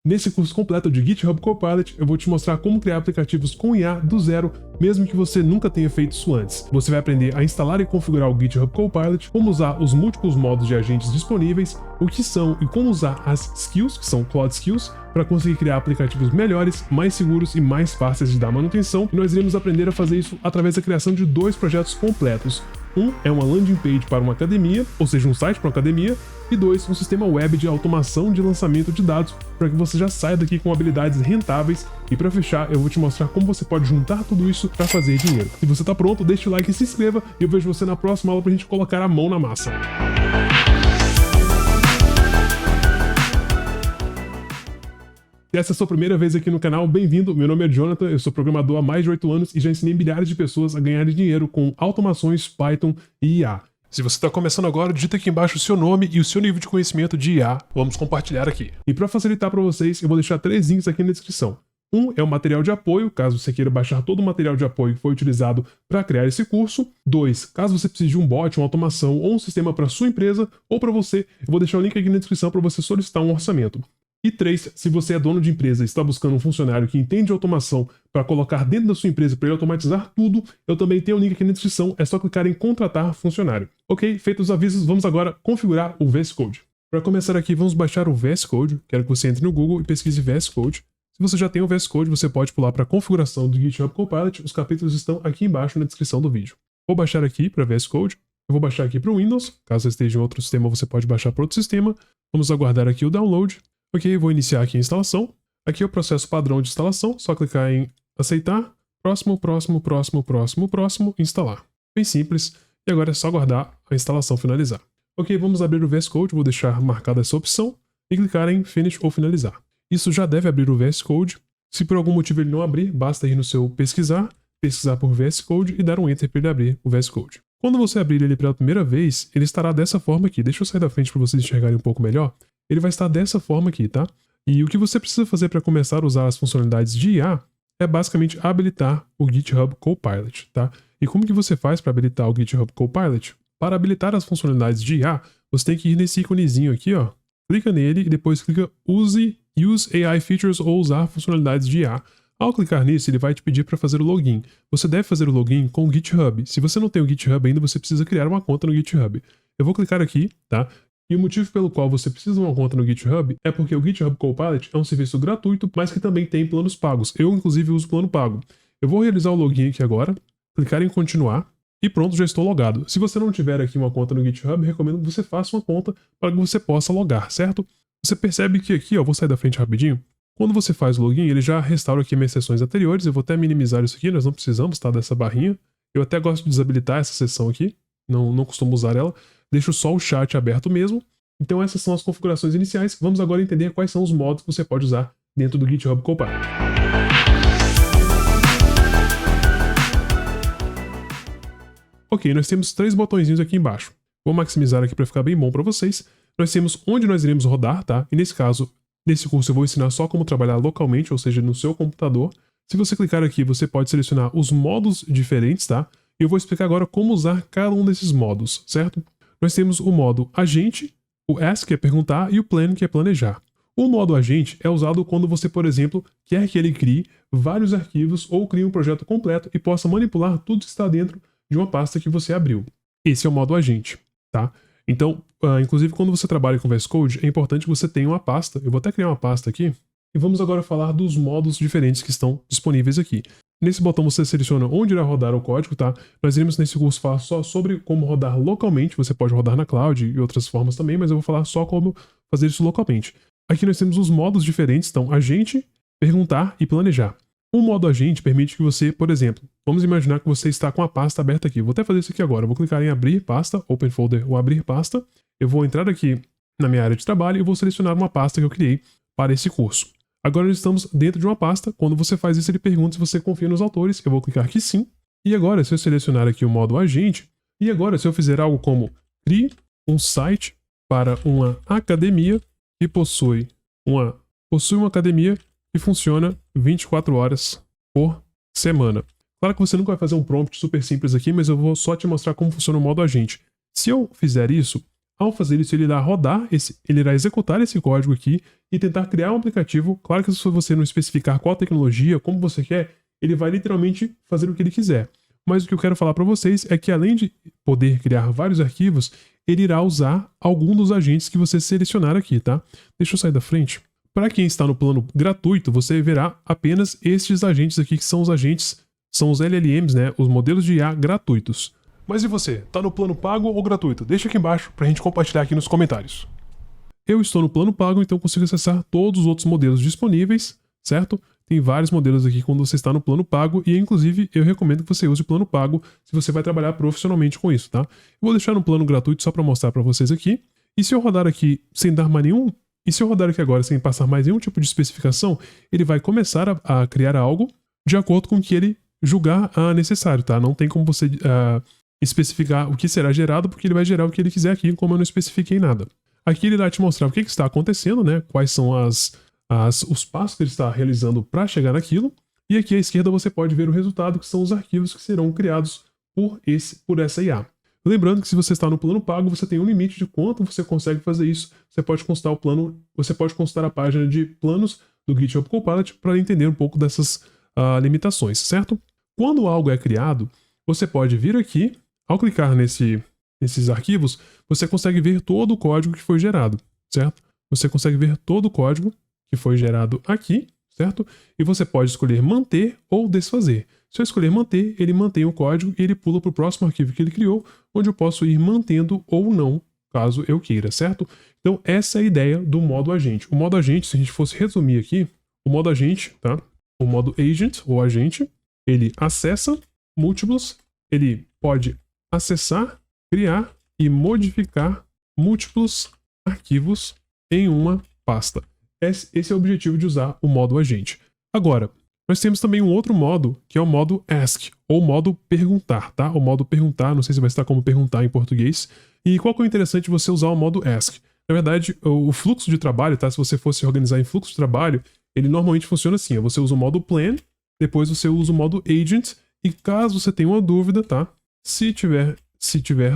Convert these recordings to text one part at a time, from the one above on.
Nesse curso completo de GitHub Copilot, eu vou te mostrar como criar aplicativos com IA do zero, mesmo que você nunca tenha feito isso antes. Você vai aprender a instalar e configurar o GitHub Copilot, como usar os múltiplos modos de agentes disponíveis, o que são e como usar as skills, que são Cloud Skills, para conseguir criar aplicativos melhores, mais seguros e mais fáceis de dar manutenção. E nós iremos aprender a fazer isso através da criação de 2 projetos completos. Um é uma landing page para uma academia, ou seja, um site para uma academia, e 2, um sistema web de automação de lançamento de dados para que você já saia daqui com habilidades rentáveis. E para fechar, eu vou te mostrar como você pode juntar tudo isso para fazer dinheiro. Se você está pronto, deixa o like e se inscreva, e eu vejo você na próxima aula para a gente colocar a mão na massa. Se essa é a sua primeira vez aqui no canal, bem-vindo. Meu nome é Jonathan, eu sou programador há mais de 8 anos e já ensinei milhares de pessoas a ganharem dinheiro com automações, Python e IA. Se você está começando agora, digita aqui embaixo o seu nome e o seu nível de conhecimento de IA. Vamos compartilhar aqui. E para facilitar para vocês, eu vou deixar 3 links aqui na descrição. Um é o material de apoio, caso você queira baixar todo o material de apoio que foi utilizado para criar esse curso. 2, caso você precise de um bot, uma automação ou um sistema para sua empresa ou para você, eu vou deixar o link aqui na descrição para você solicitar um orçamento. E 3, se você é dono de empresa e está buscando um funcionário que entende automação para colocar dentro da sua empresa para ele automatizar tudo, eu também tenho o link aqui na descrição, é só clicar em contratar funcionário. Ok, feitos os avisos, vamos agora configurar o VS Code. Para começar aqui, vamos baixar o VS Code, quero que você entre no Google e pesquise VS Code. Se você já tem o VS Code, você pode pular para a configuração do GitHub Copilot, os capítulos estão aqui embaixo na descrição do vídeo. Vou baixar aqui para VS Code, eu vou baixar aqui para o Windows, caso você esteja em outro sistema, você pode baixar para outro sistema. Vamos aguardar aqui o download. Ok, vou iniciar aqui a instalação. Aqui é o processo padrão de instalação, só clicar em aceitar, próximo, próximo, próximo, próximo, próximo, instalar. Bem simples, e agora é só aguardar a instalação finalizar. Ok, vamos abrir o VS Code, vou deixar marcada essa opção e clicar em Finish ou finalizar. Isso já deve abrir o VS Code. Se por algum motivo ele não abrir, basta ir no seu pesquisar por VS Code e dar um Enter para ele abrir o VS Code. Quando você abrir ele pela primeira vez, ele estará dessa forma aqui. Deixa eu sair da frente para vocês enxergarem um pouco melhor. Ele vai estar dessa forma aqui, tá? E o que você precisa fazer para começar a usar as funcionalidades de IA é basicamente habilitar o GitHub Copilot, tá? E como que você faz para habilitar o GitHub Copilot? Para habilitar as funcionalidades de IA, você tem que ir nesse íconezinho aqui, ó. Clica nele e depois clica Use AI Features ou usar funcionalidades de IA. Ao clicar nisso, ele vai te pedir para fazer o login. Você deve fazer o login com o GitHub. Se você não tem o GitHub ainda, você precisa criar uma conta no GitHub. Eu vou clicar aqui, tá? E o motivo pelo qual você precisa de uma conta no GitHub é porque o GitHub Copilot é um serviço gratuito, mas que também tem planos pagos. Eu, inclusive, uso plano pago. Eu vou realizar o login aqui agora, clicar em continuar e pronto, já estou logado. Se você não tiver aqui uma conta no GitHub, recomendo que você faça uma conta para que você possa logar, certo? Você percebe que aqui, ó, vou sair da frente rapidinho. Quando você faz o login, ele já restaura aqui minhas sessões anteriores. Eu vou até minimizar isso aqui, nós não precisamos, tá, dessa barrinha. Eu até gosto de desabilitar essa seção aqui, não costumo usar ela. Deixo só o chat aberto mesmo. Então essas são as configurações iniciais. Vamos agora entender quais são os modos que você pode usar dentro do GitHub Copilot. Ok, nós temos 3 botõezinhos aqui embaixo. Vou maximizar aqui para ficar bem bom para vocês. Nós temos onde nós iremos rodar, tá? E nesse caso, nesse curso eu vou ensinar só como trabalhar localmente, ou seja, no seu computador. Se você clicar aqui, você pode selecionar os modos diferentes, tá? E eu vou explicar agora como usar cada um desses modos, certo? Nós temos o modo agente, o ask, que é perguntar, e o plan, que é planejar. O modo agente é usado quando você, por exemplo, quer que ele crie vários arquivos ou crie um projeto completo e possa manipular tudo que está dentro de uma pasta que você abriu. Esse é o modo agente, tá? Então, inclusive quando você trabalha com VS Code, é importante que você tenha uma pasta. Eu vou até criar uma pasta aqui. E vamos agora falar dos modos diferentes que estão disponíveis aqui. Nesse botão você seleciona onde irá rodar o código, tá? Nós iremos nesse curso falar só sobre como rodar localmente. Você pode rodar na cloud e outras formas também, mas eu vou falar só como fazer isso localmente. Aqui nós temos os modos diferentes, então agente, perguntar e planejar. O modo agente permite que você, por exemplo, vamos imaginar que você está com a pasta aberta aqui. Vou até fazer isso aqui agora. Eu vou clicar em abrir pasta, open folder ou abrir pasta. Eu vou entrar aqui na minha área de trabalho e vou selecionar uma pasta que eu criei para esse curso. Agora nós estamos dentro de uma pasta. Quando você faz isso, ele pergunta se você confia nos autores. Eu vou clicar aqui sim. E agora, se eu selecionar aqui o modo agente, e agora se eu fizer algo como crie um site para uma academia que possui uma academia que funciona 24 horas por semana. Claro que você nunca vai fazer um prompt super simples aqui, mas eu vou só te mostrar como funciona o modo agente. Se eu fizer isso, Ao fazer isso, ele irá executar esse código aqui e tentar criar um aplicativo. Claro que se você não especificar qual tecnologia, como você quer, ele vai literalmente fazer o que ele quiser. Mas o que eu quero falar para vocês é que além de poder criar vários arquivos, ele irá usar algum dos agentes que você selecionar aqui, tá? Deixa eu sair da frente. Para quem está no plano gratuito, você verá apenas estes agentes aqui, que são os agentes, são os LLMs, né? Os modelos de IA gratuitos. Mas e você? Tá no plano pago ou gratuito? Deixa aqui embaixo pra gente compartilhar aqui nos comentários. Eu estou no plano pago, então consigo acessar todos os outros modelos disponíveis, certo? Tem vários modelos aqui quando você está no plano pago e, inclusive, eu recomendo que você use o plano pago se você vai trabalhar profissionalmente com isso, tá? Eu vou deixar no plano gratuito só para mostrar para vocês aqui. E se eu rodar aqui sem dar mais nenhum... E se eu rodar aqui agora sem passar mais nenhum tipo de especificação, ele vai começar a criar algo de acordo com o que ele julgar necessário, tá? Não tem como você especificar o que será gerado, porque ele vai gerar o que ele quiser aqui, como eu não especifiquei nada. Aqui ele irá te mostrar o que está acontecendo, né? Quais são os passos que ele está realizando para chegar naquilo. E aqui à esquerda você pode ver o resultado, que são os arquivos que serão criados por essa IA. Lembrando que se você está no plano pago, você tem um limite de quanto você consegue fazer isso. Você pode consultar a página de planos do GitHub Copilot para entender um pouco dessas limitações, certo? Quando algo é criado, você pode vir aqui, ao clicar nesses arquivos, você consegue ver todo o código que foi gerado, certo? Você consegue ver todo o código que foi gerado aqui, certo? E você pode escolher manter ou desfazer. Se eu escolher manter, ele mantém o código e ele pula para o próximo arquivo que ele criou, onde eu posso ir mantendo ou não, caso eu queira, certo? Então, essa é a ideia do modo agente. O modo agente, se a gente fosse resumir aqui, o modo agente, tá? O modo agent, ou agente, ele acessa múltiplos, ele pode acessar, criar e modificar múltiplos arquivos em uma pasta. Esse é o objetivo de usar o modo agente. Agora, nós temos também um outro modo, que é o modo ask, ou modo perguntar, tá? O modo perguntar, não sei se vai estar como perguntar em português. E qual que é o interessante de você usar o modo ask? Na verdade, o fluxo de trabalho, tá? Se você fosse organizar em fluxo de trabalho, ele normalmente funciona assim, você usa o modo plan, depois você usa o modo agent, e caso você tenha uma dúvida, tá? Se tiver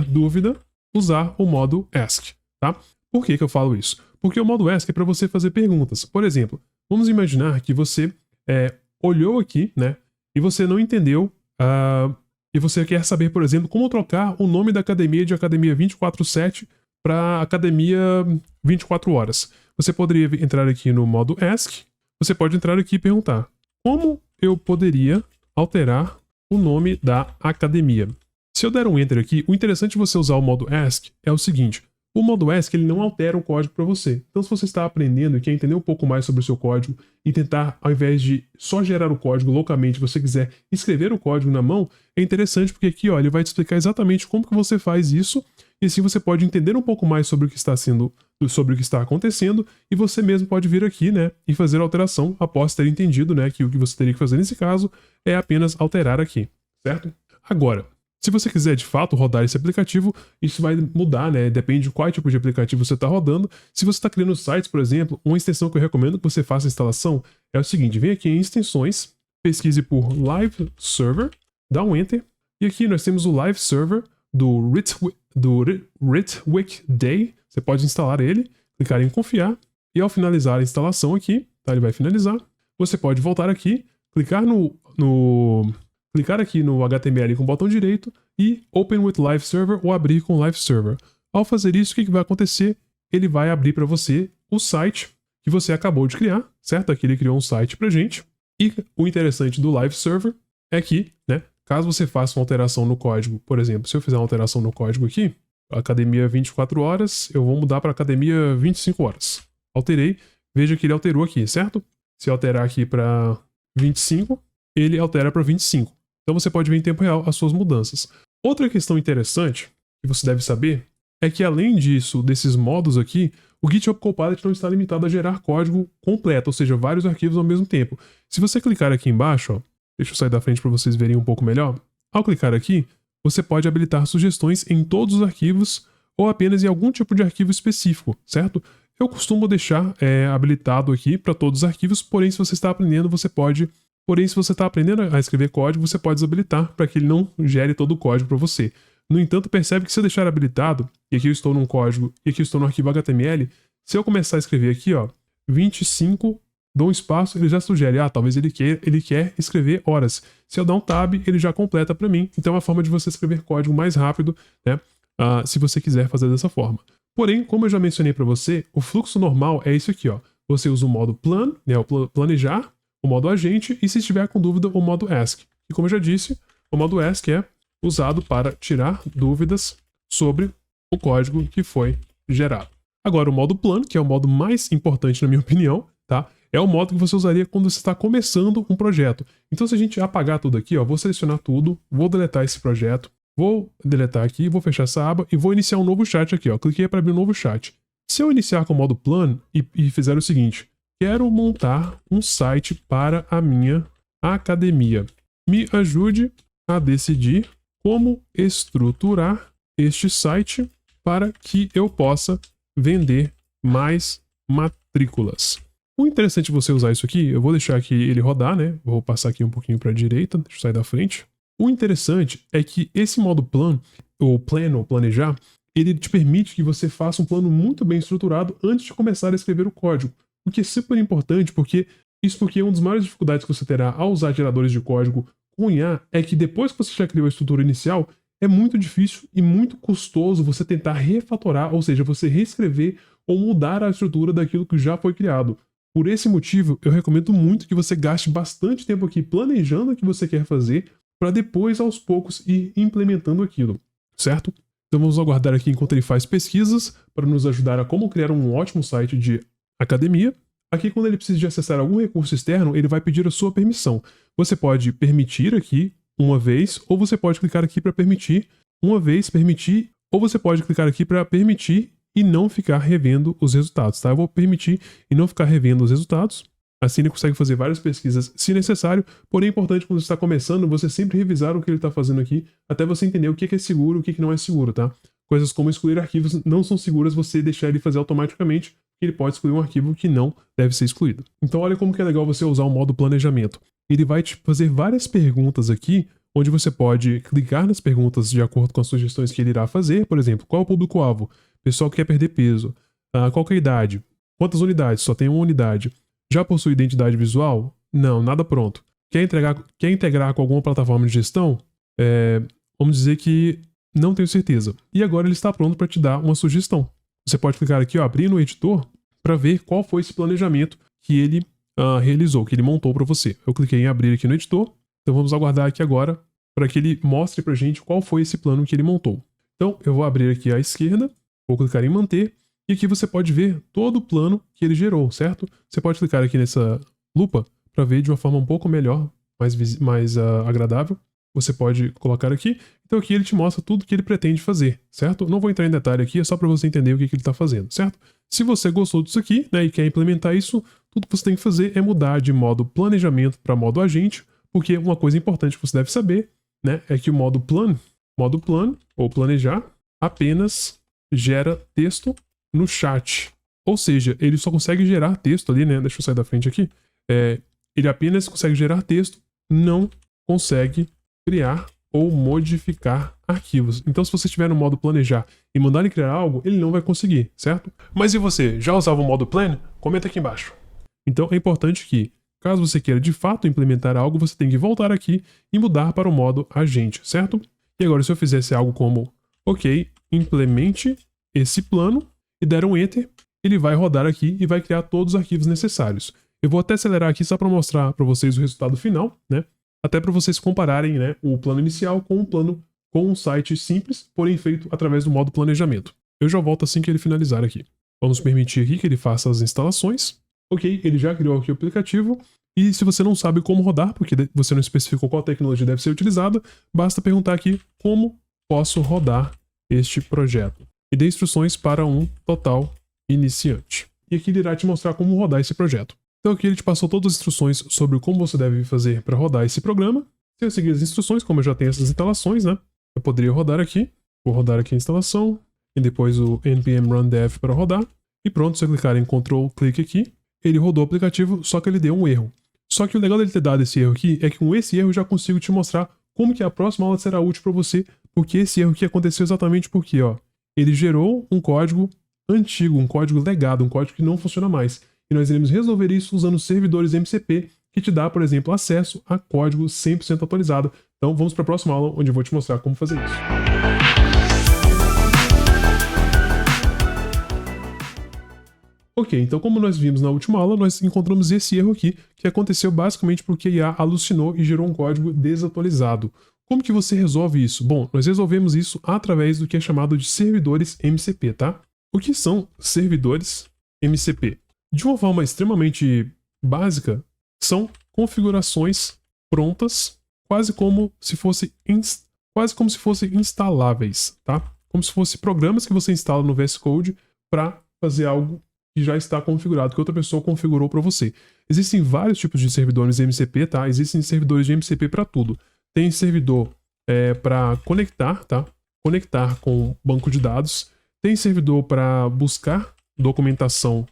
dúvida, usar o modo ask, tá? Por que eu falo isso? Porque o modo ask é para você fazer perguntas. Por exemplo, vamos imaginar que você olhou aqui, né? E você não entendeu, e você quer saber, por exemplo, como trocar o nome da academia de Academia 24/7 para Academia 24 horas. Você poderia entrar aqui no modo ask, você pode entrar aqui e perguntar: como eu poderia alterar o nome da academia? Se eu der um enter aqui, o interessante de você usar o modo ask é o seguinte: o modo ask ele não altera o código para você. Então, se você está aprendendo e quer entender um pouco mais sobre o seu código e tentar, ao invés de só gerar o código localmente, você quiser escrever o código na mão, é interessante porque aqui, ó, ele vai te explicar exatamente como que você faz isso e assim você pode entender um pouco mais sobre o que está acontecendo e você mesmo pode vir aqui, né, e fazer a alteração após ter entendido, né, que o que você teria que fazer nesse caso é apenas alterar aqui, certo? Agora, se você quiser de fato rodar esse aplicativo, isso vai mudar, né? Depende de qual tipo de aplicativo você está rodando. Se você está criando sites, por exemplo, uma extensão que eu recomendo que você faça a instalação é o seguinte: vem aqui em extensões, pesquise por Live Server, dá um Enter, e aqui nós temos o Live Server do Ritwik Day. Você pode instalar ele, clicar em confiar, e ao finalizar a instalação aqui, tá? Ele vai finalizar. Você pode voltar aqui, clicar aqui no HTML com o botão direito e Open with Live Server ou abrir com Live Server. Ao fazer isso, o que vai acontecer? Ele vai abrir para você o site que você acabou de criar, certo? Aqui ele criou um site para gente. E o interessante do Live Server é que, né, caso você faça uma alteração no código, por exemplo, se eu fizer uma alteração no código aqui, Academia 24 horas, eu vou mudar para Academia 25 horas. Alterei, veja que ele alterou aqui, certo? Se eu alterar aqui para 25, ele altera para 25. Então você pode ver em tempo real as suas mudanças. Outra questão interessante que você deve saber é que além disso, desses modos aqui, o GitHub Copilot não está limitado a gerar código completo, ou seja, vários arquivos ao mesmo tempo. Se você clicar aqui embaixo, ó, deixa eu sair da frente para vocês verem um pouco melhor. Ao clicar aqui, você pode habilitar sugestões em todos os arquivos ou apenas em algum tipo de arquivo específico, certo? Eu costumo deixar habilitado aqui para todos os arquivos, porém se você está aprendendo, se você está aprendendo a escrever código, você pode desabilitar para que ele não gere todo o código para você. No entanto, percebe que se eu deixar habilitado, e aqui eu estou num código, e aqui eu estou no arquivo HTML, se eu começar a escrever aqui, ó, 25, dou um espaço, ele já sugere, talvez ele quer escrever horas. Se eu dar um tab, ele já completa para mim. Então é uma forma de você escrever código mais rápido, né? Se você quiser fazer dessa forma. Porém, como eu já mencionei para você, o fluxo normal é isso aqui, ó. Você usa o modo plan, né, o planejar, o modo agente, e se estiver com dúvida, o modo ask. E como eu já disse, o modo ask é usado para tirar dúvidas sobre o código que foi gerado. Agora, o modo plan, que é o modo mais importante na minha opinião, tá? É o modo que você usaria quando você está começando um projeto. Então, se a gente apagar tudo aqui, ó, vou selecionar tudo, vou deletar esse projeto, vou deletar aqui, vou fechar essa aba e vou iniciar um novo chat aqui, ó. Cliquei para abrir um novo chat. Se eu iniciar com o modo plan e fizer o seguinte, quero montar um site para a minha academia. Me ajude a decidir como estruturar este site para que eu possa vender mais matrículas. O interessante de você usar isso aqui, eu vou deixar aqui ele rodar, né? Vou passar aqui um pouquinho para a direita, deixa eu sair da frente. O interessante é que esse modo plan, ou planejar, ele te permite que você faça um plano muito bem estruturado antes de começar a escrever o código. O que é super importante, porque uma das maiores dificuldades que você terá ao usar geradores de código com IA é que depois que você já criou a estrutura inicial, é muito difícil e muito custoso você tentar refatorar, ou seja, você reescrever ou mudar a estrutura daquilo que já foi criado. Por esse motivo, eu recomendo muito que você gaste bastante tempo aqui planejando o que você quer fazer, para depois, aos poucos, ir implementando aquilo, certo? Então vamos aguardar aqui enquanto ele faz pesquisas para nos ajudar a como criar um ótimo site de academia. Aqui, quando ele precisa de acessar algum recurso externo, ele vai pedir a sua permissão. Você pode permitir aqui uma vez, ou você pode clicar aqui para permitir uma vez, permitir, ou você pode clicar aqui para permitir e não ficar revendo os resultados, tá? Eu vou permitir e não ficar revendo os resultados. Assim ele consegue fazer várias pesquisas se necessário, porém é importante quando você está começando, você sempre revisar o que ele está fazendo aqui, até você entender o que é seguro e o que não é seguro, tá? Coisas como excluir arquivos não são seguras você deixar ele fazer automaticamente, ele pode excluir um arquivo que não deve ser excluído. Então olha como que é legal você usar o modo planejamento. Ele vai te fazer várias perguntas aqui, onde você pode clicar nas perguntas de acordo com as sugestões que ele irá fazer. Por exemplo, qual é o público-alvo? Pessoal que quer perder peso. Qual que é a idade? Quantas unidades? Só tem uma unidade. Já possui identidade visual? Não, nada pronto. Quer integrar com alguma plataforma de gestão? Vamos dizer que não tenho certeza. E agora ele está pronto para te dar uma sugestão. Você pode clicar aqui, ó, abrir no editor, para ver qual foi esse planejamento que ele realizou, que ele montou para você. Eu cliquei em abrir aqui no editor, então vamos aguardar aqui agora para que ele mostre para a gente qual foi esse plano que ele montou. Então eu vou abrir aqui à esquerda, vou clicar em manter, e aqui você pode ver todo o plano que ele gerou, certo? Você pode clicar aqui nessa lupa para ver de uma forma um pouco melhor, mais agradável. Você pode colocar aqui. Então aqui ele te mostra tudo que ele pretende fazer, certo? Não vou entrar em detalhe aqui, é só para você entender o que ele está fazendo, certo? Se você gostou disso aqui, né, e quer implementar isso, tudo que você tem que fazer é mudar de modo planejamento para modo agente, porque uma coisa importante que você deve saber, né, é que o modo plan ou planejar apenas gera texto no chat. Ou seja, ele só consegue gerar texto ali, né? Deixa eu sair da frente aqui. Ele apenas consegue gerar texto, não consegue criar ou modificar arquivos. Então, se você estiver no modo planejar e mandar ele criar algo, ele não vai conseguir, certo? Mas e você, já usava o modo plan? Comenta aqui embaixo. Então, é importante que, caso você queira de fato implementar algo, você tem que voltar aqui e mudar para o modo agente, certo? E agora, se eu fizesse algo como, ok, implemente esse plano e der um enter, ele vai rodar aqui e vai criar todos os arquivos necessários. Eu vou até acelerar aqui só para mostrar para vocês o resultado final, né? Até para vocês compararem, né, o plano inicial com um plano com um site simples, porém feito através do modo planejamento. Eu já volto assim que ele finalizar aqui. Vamos permitir aqui que ele faça as instalações. Ok, ele já criou aqui o aplicativo. E se você não sabe como rodar, porque você não especificou qual tecnologia deve ser utilizada, basta perguntar aqui como posso rodar este projeto. E dê instruções para um total iniciante. E aqui ele irá te mostrar como rodar esse projeto. Então aqui ele te passou todas as instruções sobre como você deve fazer para rodar esse programa. Se eu seguir as instruções, como eu já tenho essas instalações, né? Eu poderia rodar aqui. Vou rodar aqui a instalação. E depois o npm run dev para rodar. E pronto, se eu clicar em Ctrl clique aqui, ele rodou o aplicativo, só que ele deu um erro. Só que o legal dele ter dado esse erro aqui é que com esse erro eu já consigo te mostrar como que a próxima aula será útil para você Porque esse erro aqui aconteceu exatamente porque, ó, ele gerou um código antigo, um código legado, um código que não funciona mais. E nós iremos resolver isso usando servidores MCP, que te dá, por exemplo, acesso a código 100% atualizado. Então vamos para a próxima aula, onde eu vou te mostrar como fazer isso. Ok, então como nós vimos na última aula, nós encontramos esse erro aqui, que aconteceu basicamente porque a IA alucinou e gerou um código desatualizado. Como que você resolve isso? Bom, nós resolvemos isso através do que é chamado de servidores MCP, tá? O que são servidores MCP? De uma forma extremamente básica, são configurações prontas, quase como se fossem instaláveis, tá? Como se fossem programas que você instala no VS Code para fazer algo que já está configurado, que outra pessoa configurou para você. Existem vários tipos de servidores MCP, tá? Existem servidores de MCP para tudo. Tem servidor para conectar, tá? Conectar com banco de dados. Tem servidor para buscar documentação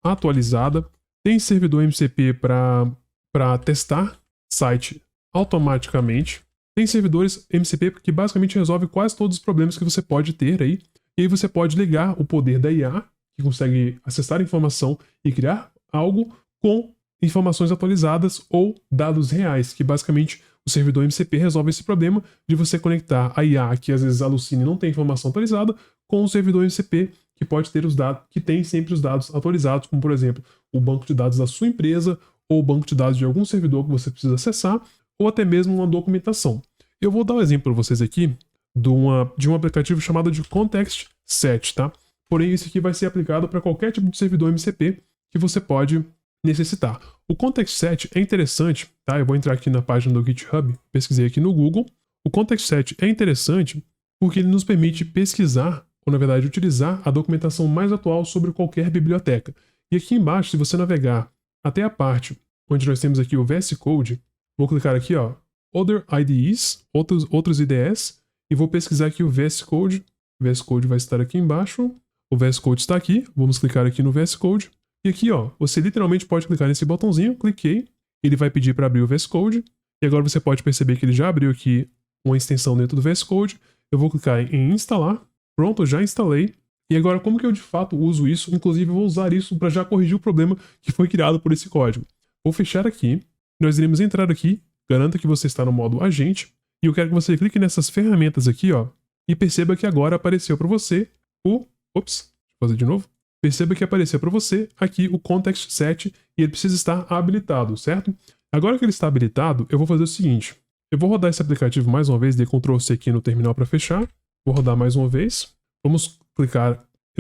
atualizada. Tem servidor MCP para testar site automaticamente. Tem servidores MCP que basicamente resolve quase todos os problemas que você pode ter aí. E aí você pode ligar o poder da IA, que consegue acessar informação e criar algo com informações atualizadas ou dados reais, que basicamente o servidor MCP resolve esse problema de você conectar a IA, que às vezes alucina e não tem informação atualizada, com o servidor MCP, que pode ter os dados, que tem sempre os dados atualizados, como por exemplo, o banco de dados da sua empresa, ou o banco de dados de algum servidor que você precisa acessar, ou até mesmo uma documentação. Eu vou dar um exemplo para vocês aqui de um aplicativo chamado de Context Set, tá? Porém, isso aqui vai ser aplicado para qualquer tipo de servidor MCP que você pode necessitar. O Context Set é interessante, tá? Eu vou entrar aqui na página do GitHub, pesquisei aqui no Google. O Context Set é interessante porque ele nos permite pesquisar, ou na verdade utilizar a documentação mais atual sobre qualquer biblioteca. E aqui embaixo, se você navegar até a parte onde nós temos aqui o VS Code, vou clicar aqui, ó, Other IDEs, outros IDEs, e vou pesquisar aqui o VS Code. O VS Code vai estar aqui embaixo. O VS Code está aqui. Vamos clicar aqui no VS Code. E aqui, ó, você literalmente pode clicar nesse botãozinho. Cliquei. Ele vai pedir para abrir o VS Code. E agora você pode perceber que ele já abriu aqui uma extensão dentro do VS Code. Eu vou clicar em instalar. Pronto, eu já instalei. E agora, como que eu de fato uso isso? Inclusive, eu vou usar isso para já corrigir o problema que foi criado por esse código. Vou fechar aqui. Nós iremos entrar aqui. Garanta que você está no modo agente. E eu quero que você clique nessas ferramentas aqui, ó, e perceba que agora apareceu para você o... Ops, deixa eu fazer de novo. Perceba que apareceu para você aqui o Context Set e ele precisa estar habilitado, certo? Agora que ele está habilitado, eu vou fazer o seguinte. Eu vou rodar esse aplicativo mais uma vez, dei Ctrl C aqui no terminal para fechar. Vou rodar mais uma vez. Eu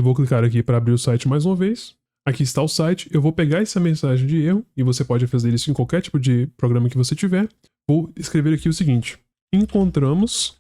vou clicar aqui para abrir o site mais uma vez. Aqui está o site. Eu vou pegar essa mensagem de erro e você pode fazer isso em qualquer tipo de programa que você tiver. Vou escrever aqui o seguinte. Encontramos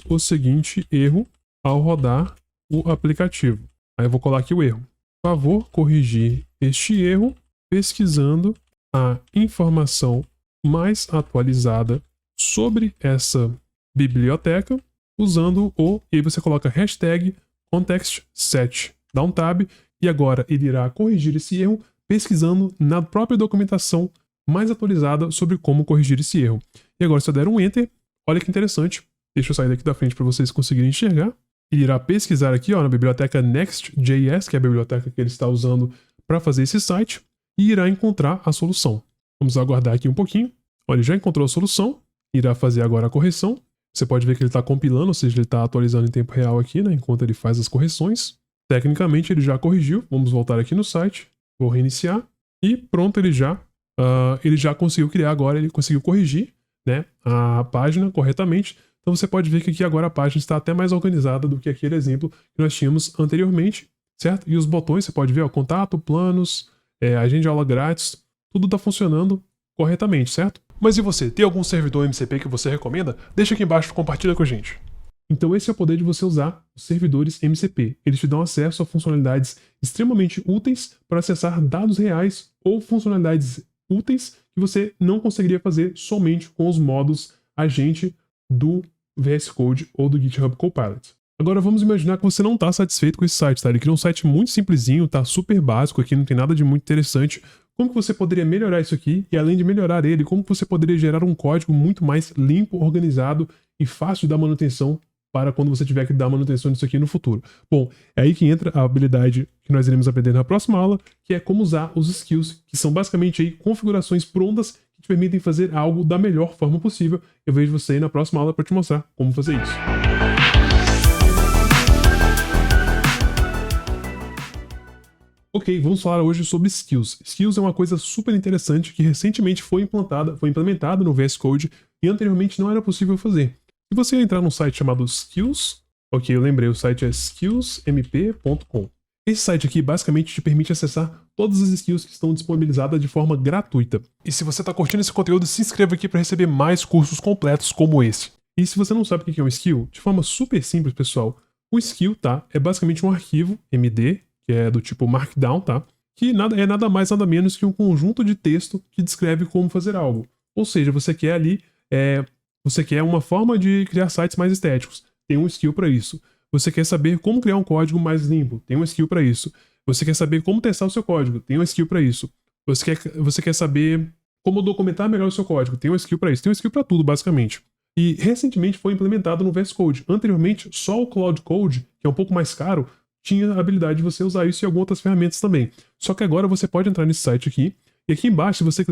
o seguinte erro ao rodar o aplicativo. Aí eu vou colar aqui o erro. Por favor, corrigir este erro pesquisando a informação mais atualizada sobre essa biblioteca usando e aí você coloca hashtag contextset. Dá um tab e agora ele irá corrigir esse erro pesquisando na própria documentação mais atualizada sobre como corrigir esse erro. E agora, se eu der um Enter, olha que interessante. Deixa eu sair daqui da frente para vocês conseguirem enxergar. Ele irá pesquisar aqui, ó, na biblioteca Next.js, que é a biblioteca que ele está usando para fazer esse site, e irá encontrar a solução. Vamos aguardar aqui um pouquinho. Olha, ele já encontrou a solução, irá fazer agora a correção. Você pode ver que ele está compilando, ou seja, ele está atualizando em tempo real aqui, né, enquanto ele faz as correções. Tecnicamente, ele já corrigiu. Vamos voltar aqui no site. Vou reiniciar. E pronto, ele já conseguiu criar agora, ele conseguiu corrigir, né, a página corretamente. Então você pode ver que aqui agora a página está até mais organizada do que aquele exemplo que nós tínhamos anteriormente, certo? E os botões, você pode ver, ó, contato, planos, agende aula grátis, tudo está funcionando corretamente, certo? Mas e você, tem algum servidor MCP que você recomenda? Deixa aqui embaixo e compartilha com a gente. Então esse é o poder de você usar os servidores MCP. Eles te dão acesso a funcionalidades extremamente úteis para acessar dados reais ou funcionalidades úteis que você não conseguiria fazer somente com os modos agente do VS Code ou do GitHub Copilot. Agora vamos imaginar que você não está satisfeito com esse site, tá? Ele criou um site muito simplesinho, tá super básico aqui, não tem nada de muito interessante. como que você poderia melhorar isso aqui, e além de melhorar ele, como que você poderia gerar um código muito mais limpo, organizado e fácil de dar manutenção para quando você tiver que dar manutenção disso aqui no futuro. Bom, é aí que entra a habilidade que nós iremos aprender na próxima aula, que é como usar os skills, que são basicamente aí configurações prontas que te permitem fazer algo da melhor forma possível. Eu vejo você aí na próxima aula para te mostrar como fazer isso. Ok, vamos falar hoje sobre skills. Skills é uma coisa super interessante que recentemente foi implementada no VS Code e anteriormente não era possível fazer. Se você entrar num site chamado Skills, ok, eu lembrei, o site é skillsmp.com. Esse site aqui basicamente te permite acessar todas as skills que estão disponibilizadas de forma gratuita. E se você está curtindo esse conteúdo, se inscreva aqui para receber mais cursos completos como esse. E se você não sabe o que é um skill, de forma super simples, pessoal, o skill, tá, é basicamente um arquivo MD, que é do tipo Markdown, tá, que é nada mais nada menos que um conjunto de texto que descreve como fazer algo. Ou seja, você quer ali você quer uma forma de criar sites mais estéticos, tem um skill para isso. Você quer saber como criar um código mais limpo, tem um skill para isso. Você quer saber como testar o seu código, tem um skill para isso. Você quer saber como documentar melhor o seu código, tem um skill para isso. Tem um skill para tudo, basicamente. E recentemente foi implementado no VS Code. Anteriormente, só o Cloud Code, que é um pouco mais caro, tinha a habilidade de você usar isso em algumas outras ferramentas também. Só que agora você pode entrar nesse site aqui, e aqui embaixo, se você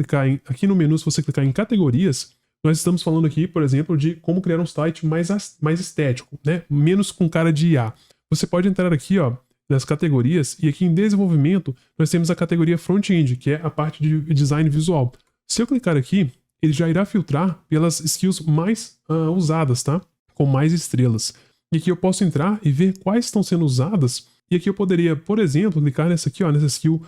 aqui no menu, se você clicar em categorias, nós estamos falando aqui, por exemplo, de como criar um site mais estético, né? Menos com cara de IA. Você pode entrar aqui, ó, nas categorias, e aqui em desenvolvimento, nós temos a categoria front-end, que é a parte de design visual. Se eu clicar aqui, ele já irá filtrar pelas skills mais usadas, tá? Com mais estrelas. E aqui eu posso entrar e ver quais estão sendo usadas, e aqui eu poderia, por exemplo, clicar nessa aqui, ó, nessa skill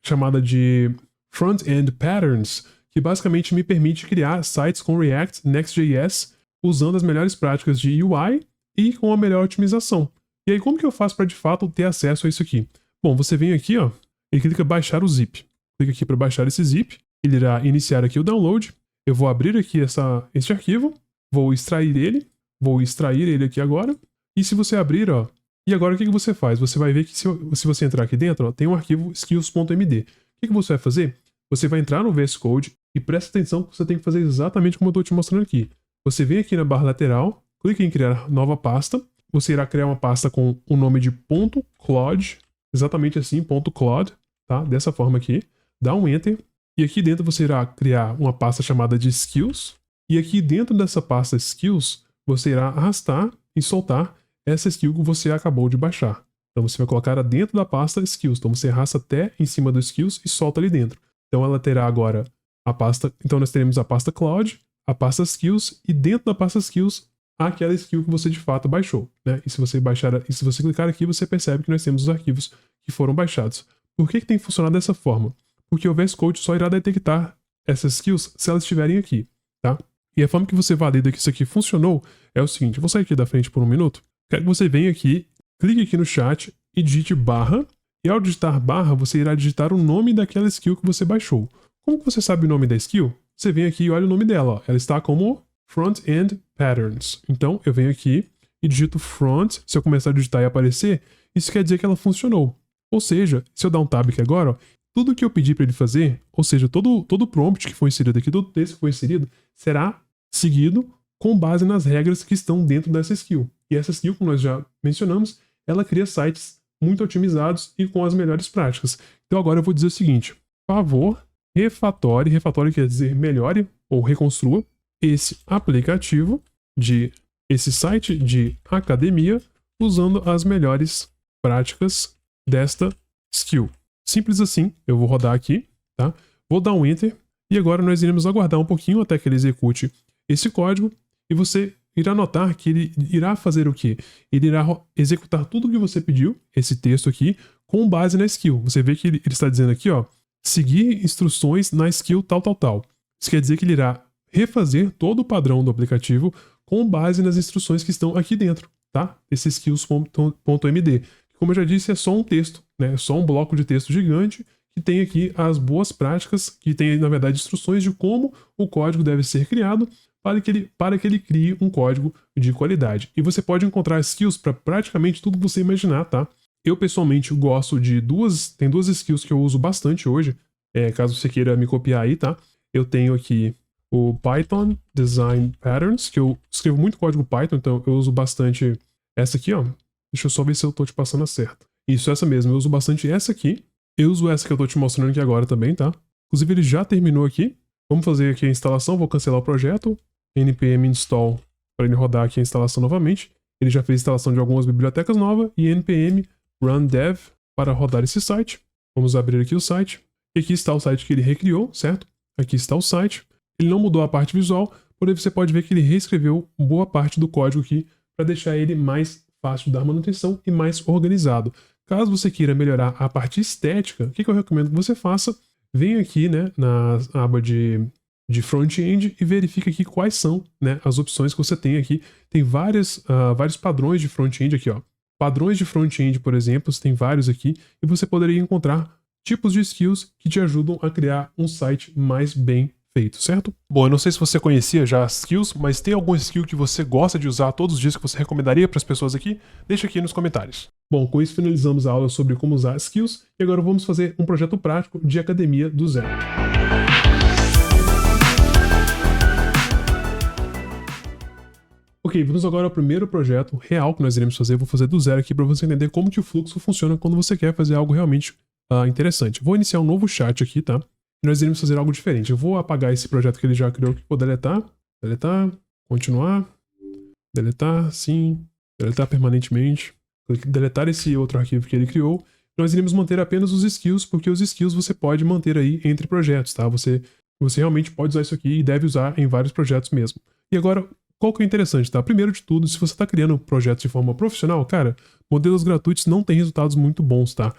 chamada de Front-End Patterns, que basicamente me permite criar sites com React, Next.js, usando as melhores práticas de UI e com a melhor otimização. E aí, como que eu faço para de fato ter acesso a isso aqui? Bom, você vem aqui, ó, e clica em baixar o zip. Clica aqui para baixar esse zip, ele irá iniciar aqui o download. Eu vou abrir aqui este arquivo, vou extrair ele aqui agora. E se você abrir, ó, e agora o que você faz? Você vai ver que se você entrar aqui dentro, ó, tem um arquivo skills.md. O que você vai fazer? Você vai entrar no VS Code e presta atenção que você tem que fazer exatamente como eu estou te mostrando aqui. Você vem aqui na barra lateral, clica em criar nova pasta, você irá criar uma pasta com o nome de .clod, exatamente assim, .clod, tá? Dessa forma aqui, dá um Enter, e aqui dentro você irá criar uma pasta chamada de Skills, e aqui dentro dessa pasta Skills, você irá arrastar e soltar essa skill que você acabou de baixar. Então você vai colocar ela dentro da pasta Skills, então você arrasta até em cima do Skills e solta ali dentro. Então ela terá agora a pasta, então nós teremos a pasta Cloud, a pasta Skills, e dentro da pasta Skills, aquela skill que você de fato baixou, né? E se você clicar aqui, você percebe que nós temos os arquivos que foram baixados. Por que tem que funcionar dessa forma? Porque o VS Code só irá detectar essas skills se elas estiverem aqui, tá? E a forma que você valida que isso aqui funcionou é o seguinte, eu vou sair aqui da frente por um minuto, quero que você venha aqui, clique aqui no chat e digite barra, e ao digitar barra, você irá digitar o nome daquela skill que você baixou. Como que você sabe o nome da skill? Você vem aqui e olha o nome dela, ó. Ela está como Front-End Patterns. Então, eu venho aqui e digito front. Se eu começar a digitar e aparecer, isso quer dizer que ela funcionou. Ou seja, se eu dar um tab aqui agora, ó, tudo que eu pedi para ele fazer, ou seja, todo o prompt que foi inserido aqui, todo o texto que foi inserido, será seguido com base nas regras que estão dentro dessa skill. E essa skill, como nós já mencionamos, ela cria sites muito otimizados e com as melhores práticas. Então agora eu vou dizer o seguinte, por favor, refatore quer dizer melhore ou reconstrua esse aplicativo esse site de academia usando as melhores práticas desta skill. Simples assim, eu vou rodar aqui, tá? Vou dar um Enter e agora nós iremos aguardar um pouquinho até que ele execute esse código e você irá notar que ele irá fazer o quê? Ele irá executar tudo o que você pediu, esse texto aqui, com base na skill. Você vê que ele está dizendo aqui, ó, seguir instruções na skill tal. Isso quer dizer que ele irá refazer todo o padrão do aplicativo com base nas instruções que estão aqui dentro, tá? Esse skills.md. Como eu já disse, é só um texto, né? É só um bloco de texto gigante que tem aqui as boas práticas, que tem, na verdade, instruções de como o código deve ser criado para que ele crie um código de qualidade. E você pode encontrar skills para praticamente tudo que você imaginar, tá? Eu, pessoalmente, gosto de tem duas skills que eu uso bastante hoje, caso você queira me copiar aí, tá? Eu tenho aqui o Python Design Patterns, que eu escrevo muito código Python, então eu uso bastante essa aqui, ó. Deixa eu só ver se eu tô te passando a certa. Isso, essa mesmo. Eu uso bastante essa aqui. Eu uso essa que eu tô te mostrando aqui agora também, tá? Inclusive, ele já terminou aqui. Vamos fazer aqui a instalação. Vou cancelar o projeto. npm install para ele rodar aqui a instalação novamente. Ele já fez a instalação de algumas bibliotecas novas. E npm run dev para rodar esse site. Vamos abrir aqui o site. E aqui está o site que ele recriou, certo? Aqui está o site. Ele não mudou a parte visual, porém você pode ver que ele reescreveu boa parte do código aqui para deixar ele mais fácil de dar manutenção e mais organizado. Caso você queira melhorar a parte estética, o que eu recomendo que você faça? Venha aqui, né, na aba de front-end e verifique aqui quais são, né, as opções que você tem aqui. Tem vários padrões de front-end aqui, ó. Padrões de front-end, por exemplo, você tem vários aqui e você poderia encontrar tipos de skills que te ajudam a criar um site mais bem feito, certo? Bom, eu não sei se você conhecia já as skills, mas tem algum skill que você gosta de usar todos os dias que você recomendaria para as pessoas aqui? Deixa aqui nos comentários. Bom, com isso finalizamos a aula sobre como usar skills e agora vamos fazer um projeto prático de academia do zero. Ok, vamos agora ao primeiro projeto real que nós iremos fazer. Eu vou fazer do zero aqui para você entender como que o fluxo funciona quando você quer fazer algo realmente interessante. Vou iniciar um novo chat aqui, tá? E nós iremos fazer algo diferente. Eu vou apagar esse projeto que ele já criou aqui, vou deletar, continuar, deletar, sim, deletar permanentemente, deletar esse outro arquivo que ele criou. Nós iremos manter apenas os skills, porque os skills você pode manter aí entre projetos, tá? Você realmente pode usar isso aqui e deve usar em vários projetos mesmo. E agora, qual que é interessante, tá? Primeiro de tudo, se você está criando projetos de forma profissional, cara, modelos gratuitos não têm resultados muito bons, tá?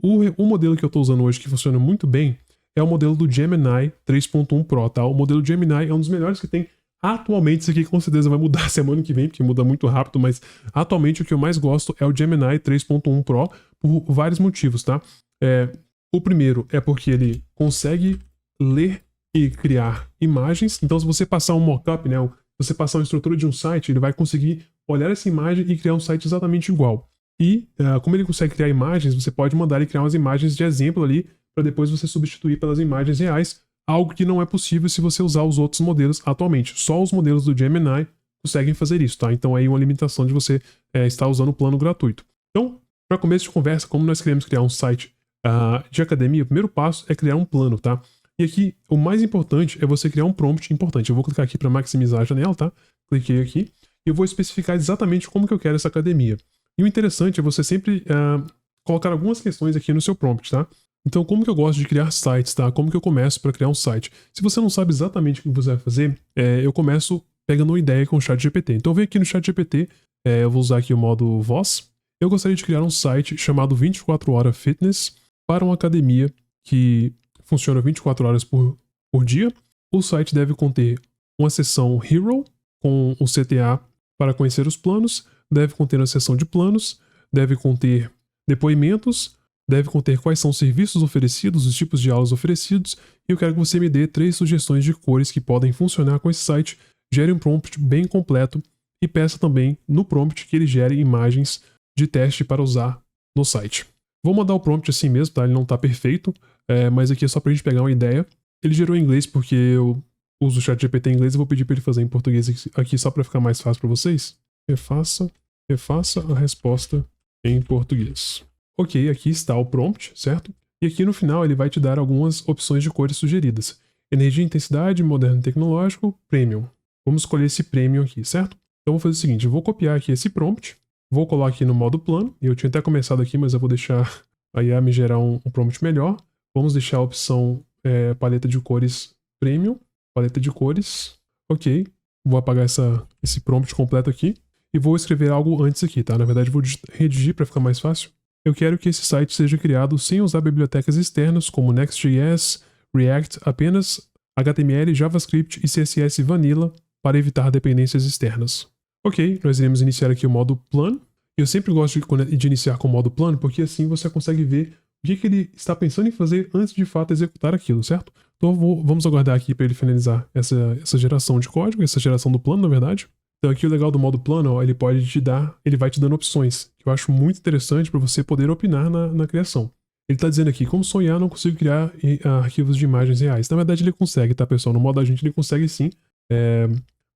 O modelo que eu estou usando hoje que funciona muito bem é o modelo do Gemini 3.1 Pro, tá? O modelo Gemini é um dos melhores que tem atualmente. Isso aqui com certeza vai mudar semana que vem, porque muda muito rápido, mas atualmente o que eu mais gosto é o Gemini 3.1 Pro por vários motivos, tá? O primeiro é porque ele consegue ler e criar imagens. Então, se você passar um mockup, né? Se você passar uma estrutura de um site, ele vai conseguir olhar essa imagem e criar um site exatamente igual. E, como ele consegue criar imagens, você pode mandar ele criar umas imagens de exemplo ali, para depois você substituir pelas imagens reais, algo que não é possível se você usar os outros modelos atualmente. Só os modelos do Gemini conseguem fazer isso, tá? Então, aí uma limitação de você estar usando o plano gratuito. Então, para começo de conversa, como nós queremos criar um site de academia, o primeiro passo é criar um plano, tá? E aqui, o mais importante é você criar um prompt importante. Eu vou clicar aqui para maximizar a janela, tá? Cliquei aqui e eu vou especificar exatamente como que eu quero essa academia. E o interessante é você sempre colocar algumas questões aqui no seu prompt, tá? Então, como que eu gosto de criar sites, tá? Como que eu começo para criar um site? Se você não sabe exatamente o que você vai fazer, eu começo pegando uma ideia com o ChatGPT. Então, eu venho aqui no ChatGPT, eu vou usar aqui o modo voz. Eu gostaria de criar um site chamado 24 Horas Fitness para uma academia que funciona 24 horas por dia. O site deve conter uma seção Hero com o CTA para conhecer os planos, deve conter uma seção de planos, deve conter depoimentos, deve conter quais são os serviços oferecidos, os tipos de aulas oferecidos, e eu quero que você me dê 3 sugestões de cores que podem funcionar com esse site, gere um prompt bem completo e peça também no prompt que ele gere imagens de teste para usar no site. Vou mandar o prompt assim mesmo, tá? Ele não está perfeito, mas aqui é só para a gente pegar uma ideia. Ele gerou em inglês porque eu uso o ChatGPT em inglês e vou pedir para ele fazer em português aqui só para ficar mais fácil para vocês. Refaça a resposta em português. Ok, aqui está o prompt, certo? E aqui no final ele vai te dar algumas opções de cores sugeridas. Energia e intensidade, moderno e tecnológico, premium. Vamos escolher esse premium aqui, certo? Então eu vou fazer o seguinte, eu vou copiar aqui esse prompt, vou colar aqui no modo plano, e eu tinha até começado aqui, mas eu vou deixar a IA me gerar um prompt melhor. Vamos deixar a opção paleta de cores premium, paleta de cores, ok. Vou apagar esse prompt completo aqui e vou escrever algo antes aqui, tá? Na verdade vou redigir para ficar mais fácil. Eu quero que esse site seja criado sem usar bibliotecas externas como Next.js, React, apenas HTML, JavaScript e CSS Vanilla para evitar dependências externas. Ok, nós iremos iniciar aqui o modo plano. Eu sempre gosto de iniciar com o modo plano porque assim você consegue ver o que ele está pensando em fazer antes de fato executar aquilo, certo? Então vamos aguardar aqui para ele finalizar essa geração de código, essa geração do plano, na verdade. Então aqui o legal do modo plano, ó, ele vai te dando opções, que eu acho muito interessante para você poder opinar na criação. Ele está dizendo aqui, como sonhar, não consigo criar arquivos de imagens reais. Na verdade, ele consegue, tá, pessoal? No modo agente, ele consegue sim.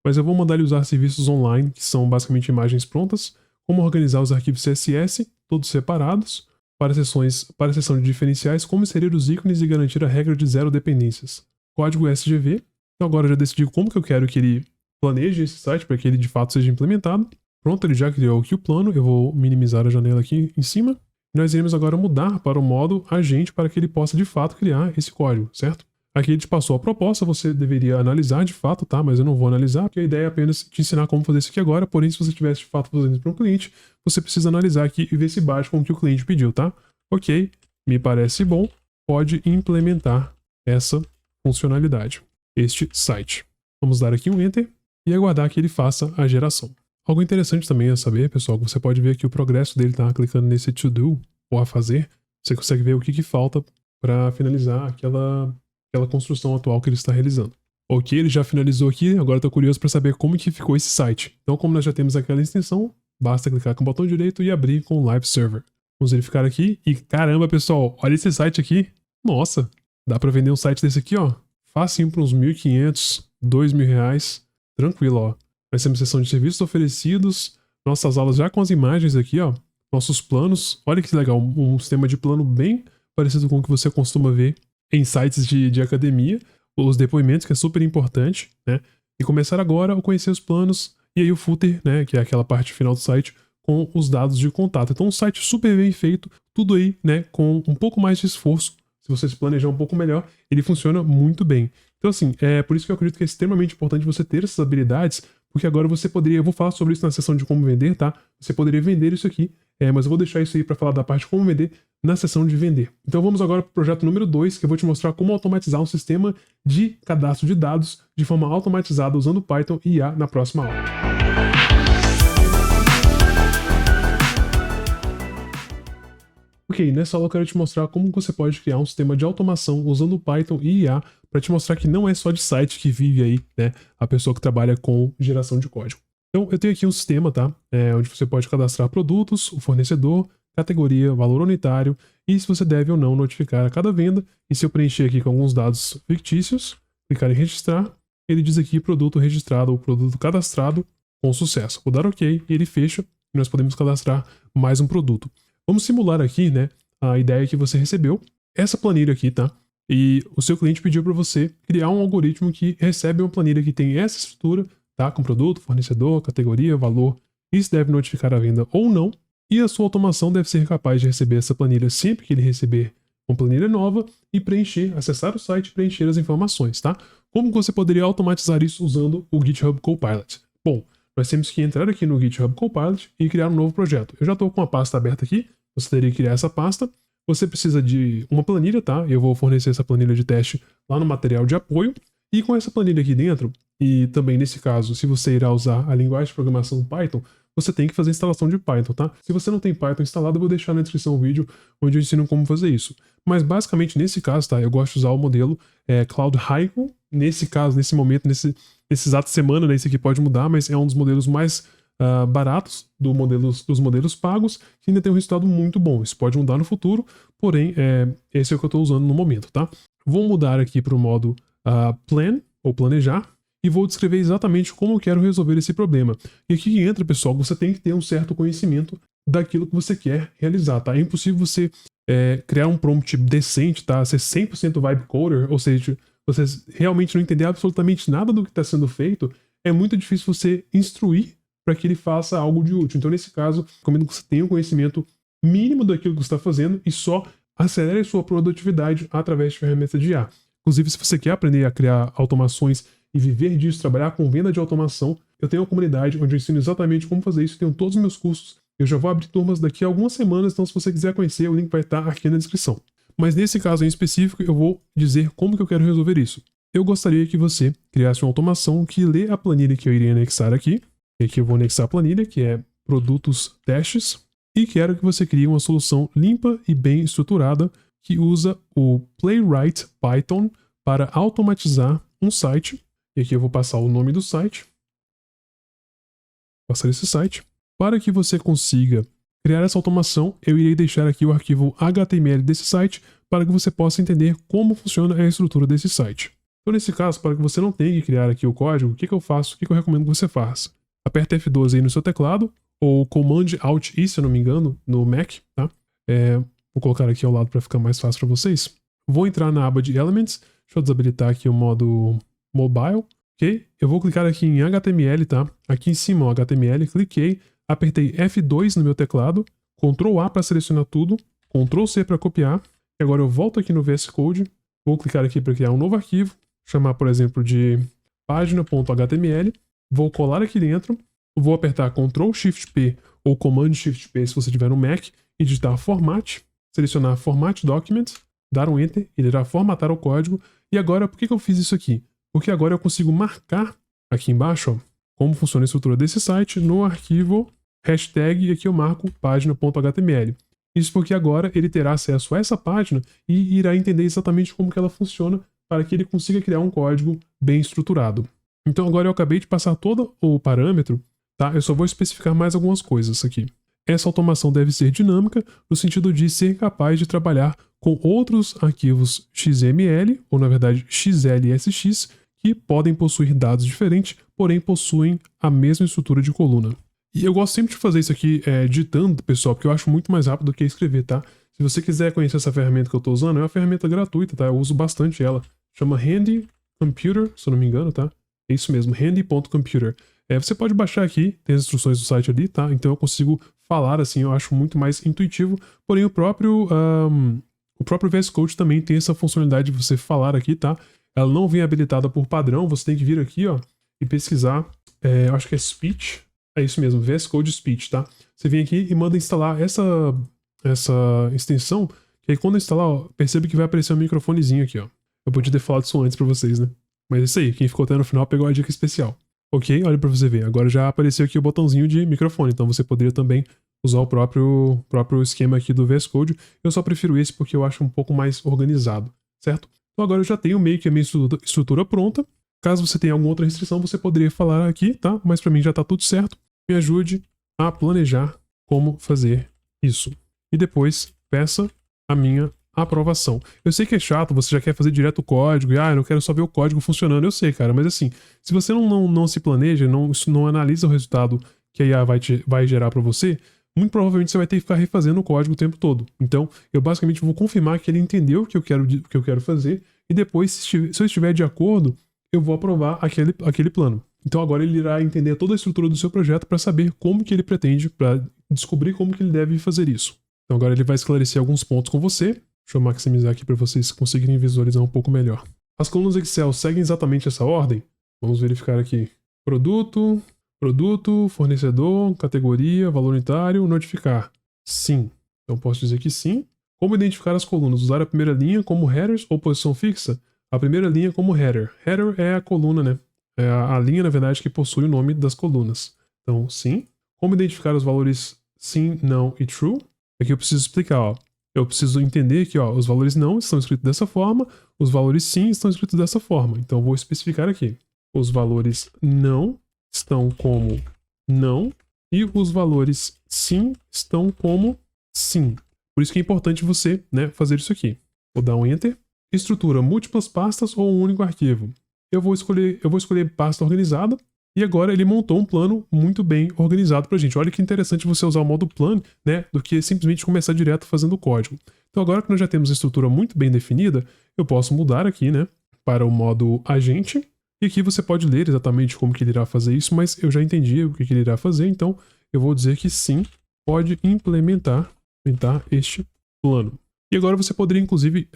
Mas eu vou mandar ele usar serviços online, que são basicamente imagens prontas, como organizar os arquivos CSS, todos separados, para a seção de diferenciais, como inserir os ícones e garantir a regra de zero dependências. Código SGV. Então agora eu já decidi como que eu quero que ele planeje esse site para que ele de fato seja implementado. Pronto, ele já criou aqui o plano. Eu vou minimizar a janela aqui em cima. Nós iremos agora mudar para o modo agente para que ele possa de fato criar esse código, certo? Aqui ele te passou a proposta, você deveria analisar de fato, tá? Mas eu não vou analisar, porque a ideia é apenas te ensinar como fazer isso aqui agora. Porém, se você estivesse de fato fazendo isso para um cliente, você precisa analisar aqui e ver se bate com o que o cliente pediu, tá? Ok, me parece bom. Pode implementar essa funcionalidade, este site. Vamos dar aqui um Enter e aguardar que ele faça a geração. Algo interessante também a saber, pessoal, que você pode ver que o progresso dele tá clicando nesse to do, ou a fazer, você consegue ver o que falta para finalizar aquela construção atual que ele está realizando. Ok, ele já finalizou aqui, agora estou curioso para saber como que ficou esse site. Então, como nós já temos aquela extensão, basta clicar com o botão direito e abrir com o Live Server. Vamos verificar aqui e caramba, pessoal, olha esse site aqui. Nossa, dá para vender um site desse aqui, ó, facinho para uns 1.500, 2.000 reais, tranquilo, ó. Nós temos seção de serviços oferecidos, nossas aulas já com as imagens aqui, ó, nossos planos. Olha que legal, um sistema de plano bem parecido com o que você costuma ver em sites de academia, os depoimentos, que é super importante, né? E começar agora a conhecer os planos, e aí o footer, né, que é aquela parte final do site, com os dados de contato. Então um site super bem feito, tudo aí, né, com um pouco mais de esforço. Se você se planejar um pouco melhor, ele funciona muito bem. Então assim, é por isso que eu acredito que é extremamente importante você ter essas habilidades, porque agora você poderia, eu vou falar sobre isso na seção de como vender, tá? Você poderia vender isso aqui, mas eu vou deixar isso aí para falar da parte de como vender na seção de vender. Então vamos agora para o projeto número 2, que eu vou te mostrar como automatizar um sistema de cadastro de dados de forma automatizada usando Python e IA na próxima aula. Ok, nessa aula eu quero te mostrar como você pode criar um sistema de automação usando Python e IA para te mostrar que não é só de site que vive aí, né, a pessoa que trabalha com geração de código. Então eu tenho aqui um sistema, tá, onde você pode cadastrar produtos, o fornecedor, categoria, valor unitário e se você deve ou não notificar a cada venda. E se eu preencher aqui com alguns dados fictícios, clicar em registrar, ele diz aqui produto registrado ou produto cadastrado com sucesso. Vou dar OK e ele fecha e nós podemos cadastrar mais um produto. Vamos simular aqui, né, a ideia que você recebeu, essa planilha aqui, tá? E o seu cliente pediu para você criar um algoritmo que recebe uma planilha que tem essa estrutura, tá? Com produto, fornecedor, categoria, valor, e se deve notificar a venda ou não. E a sua automação deve ser capaz de receber essa planilha sempre que ele receber uma planilha nova e preencher, acessar o site e preencher as informações, tá? Como você poderia automatizar isso usando o GitHub Copilot? Bom, nós temos que entrar aqui no GitHub Copilot e criar um novo projeto. Eu já estou com a pasta aberta aqui, você teria que criar essa pasta. Você precisa de uma planilha, tá? Eu vou fornecer essa planilha de teste lá no material de apoio. E com essa planilha aqui dentro, e também nesse caso, se você irá usar a linguagem de programação Python, você tem que fazer a instalação de Python, tá? Se você não tem Python instalado, eu vou deixar na descrição o vídeo onde eu ensino como fazer isso. Mas basicamente nesse caso, tá? Eu gosto de usar o modelo Cloud Haiku. Nesse caso, nesse momento, nesse exato semana, né? Esse aqui pode mudar, mas é um dos modelos mais baratos dos modelos pagos, que ainda tem um resultado muito bom. Isso pode mudar no futuro, porém, esse é o que eu estou usando no momento, tá? Vou mudar aqui para o modo Plan, ou planejar, e vou descrever exatamente como eu quero resolver esse problema. E aqui que entra, pessoal, você tem que ter um certo conhecimento daquilo que você quer realizar, tá? É impossível você criar um prompt decente, tá? Ser 100% vibe coder, ou seja, você realmente não entender absolutamente nada do que está sendo feito, é muito difícil você instruir para que ele faça algo de útil. Então, nesse caso, recomendo que você tenha um conhecimento mínimo daquilo que você está fazendo e só acelere sua produtividade através de ferramentas de IA. Inclusive, se você quer aprender a criar automações e viver disso, trabalhar com venda de automação, eu tenho uma comunidade onde eu ensino exatamente como fazer isso, tenho todos os meus cursos, eu já vou abrir turmas daqui a algumas semanas, então se você quiser conhecer, o link vai estar aqui na descrição. Mas nesse caso em específico, eu vou dizer como que eu quero resolver isso. Eu gostaria que você criasse uma automação que lê a planilha que eu iria anexar aqui, e aqui eu vou anexar a planilha, que é produtos testes, e quero que você crie uma solução limpa e bem estruturada que usa o Playwright Python para automatizar um site. E aqui eu vou passar o nome do site. Passar esse site. Para que você consiga criar essa automação, eu irei deixar aqui o arquivo HTML desse site para que você possa entender como funciona a estrutura desse site. Então, nesse caso, para que você não tenha que criar aqui o código, o que eu faço? O que eu recomendo que você faça? Aperta F12 aí no seu teclado, ou Command Alt I, se eu não me engano, no Mac, tá? Vou colocar aqui ao lado para ficar mais fácil para vocês. Vou entrar na aba de Elements, deixa eu desabilitar aqui o modo Mobile, ok? Eu vou clicar aqui em HTML, tá? Aqui em cima, ó, HTML, cliquei, apertei F2 no meu teclado, Ctrl A para selecionar tudo, Ctrl C para copiar, e agora eu volto aqui no VS Code, vou clicar aqui para criar um novo arquivo, chamar, por exemplo, de página.html, vou colar aqui dentro, vou apertar Ctrl Shift P ou Command Shift P se você tiver no Mac e digitar Format, selecionar Format Document, dar um Enter, ele irá formatar o código. E agora, por que eu fiz isso aqui? Porque agora eu consigo marcar aqui embaixo, ó, como funciona a estrutura desse site no arquivo hashtag, e aqui eu marco página.html. Isso porque agora ele terá acesso a essa página e irá entender exatamente como que ela funciona para que ele consiga criar um código bem estruturado. Então agora eu acabei de passar todo o parâmetro, tá? Eu só vou especificar mais algumas coisas aqui. Essa automação deve ser dinâmica no sentido de ser capaz de trabalhar com outros arquivos XML, ou na verdade XLSX, que podem possuir dados diferentes, porém possuem a mesma estrutura de coluna. E eu gosto sempre de fazer isso aqui digitando, pessoal, porque eu acho muito mais rápido do que escrever, tá? Se você quiser conhecer essa ferramenta que eu estou usando, é uma ferramenta gratuita, tá? Eu uso bastante ela. Chama Handy Computer, se eu não me engano, tá? É isso mesmo, handy.computer. Você pode baixar aqui, tem as instruções do site ali, tá? Então eu consigo falar assim, eu acho muito mais intuitivo. Porém, o próprio VS Code também tem essa funcionalidade de você falar aqui, tá? Ela não vem habilitada por padrão, você tem que vir aqui, ó, e pesquisar, eu acho que é Speech. É isso mesmo, VS Code Speech, tá? Você vem aqui e manda instalar essa extensão, que aí quando eu instalar, ó, percebe que vai aparecer um microfonezinho aqui, ó. Eu podia ter falado isso antes pra vocês, né? Mas é isso aí, quem ficou até no final pegou a dica especial. Ok, olha pra você ver, agora já apareceu aqui o botãozinho de microfone, então você poderia também usar o próprio esquema aqui do VS Code. Eu só prefiro esse porque eu acho um pouco mais organizado, certo? Então agora eu já tenho meio que a minha estrutura pronta. Caso você tenha alguma outra restrição, você poderia falar aqui, tá? Mas pra mim já tá tudo certo. Me ajude a planejar como fazer isso. E depois peça a minha aprovação. Eu sei que é chato, você já quer fazer direto o código, e eu não quero só ver o código funcionando, eu sei, cara, mas assim, se você não se planeja, não analisa o resultado que a IA vai gerar para você, muito provavelmente você vai ter que ficar refazendo o código o tempo todo. Então, eu basicamente vou confirmar que ele entendeu o que eu quero fazer, e depois, se eu estiver de acordo, eu vou aprovar aquele plano. Então agora ele irá entender toda a estrutura do seu projeto para saber como que ele pretende, para descobrir como que ele deve fazer isso. Então agora ele vai esclarecer alguns pontos com você. Deixa eu maximizar aqui para vocês conseguirem visualizar um pouco melhor. As colunas Excel seguem exatamente essa ordem? Vamos verificar aqui. Produto, fornecedor, categoria, valor unitário, notificar. Sim. Então posso dizer que sim. Como identificar as colunas? Usar a primeira linha como headers ou posição fixa? A primeira linha como header. Header é a coluna, né? É a linha, na verdade, que possui o nome das colunas. Então, sim. Como identificar os valores sim, não e true? Aqui eu preciso explicar, ó. Eu preciso entender que, ó, os valores não estão escritos dessa forma, os valores sim estão escritos dessa forma. Então, eu vou especificar aqui. Os valores não estão como não e os valores sim estão como sim. Por isso que é importante você, né, fazer isso aqui. Vou dar um Enter. Estrutura múltiplas pastas ou um único arquivo. Eu vou escolher pasta organizada e agora ele montou um plano muito bem organizado pra gente. Olha que interessante você usar o modo plan, né, do que simplesmente começar direto fazendo o código. Então agora que nós já temos a estrutura muito bem definida, eu posso mudar aqui, né, para o modo agente. E aqui você pode ler exatamente como que ele irá fazer isso, mas eu já entendi o que ele irá fazer, então eu vou dizer que sim, pode implementar este plano. E agora você poderia, inclusive,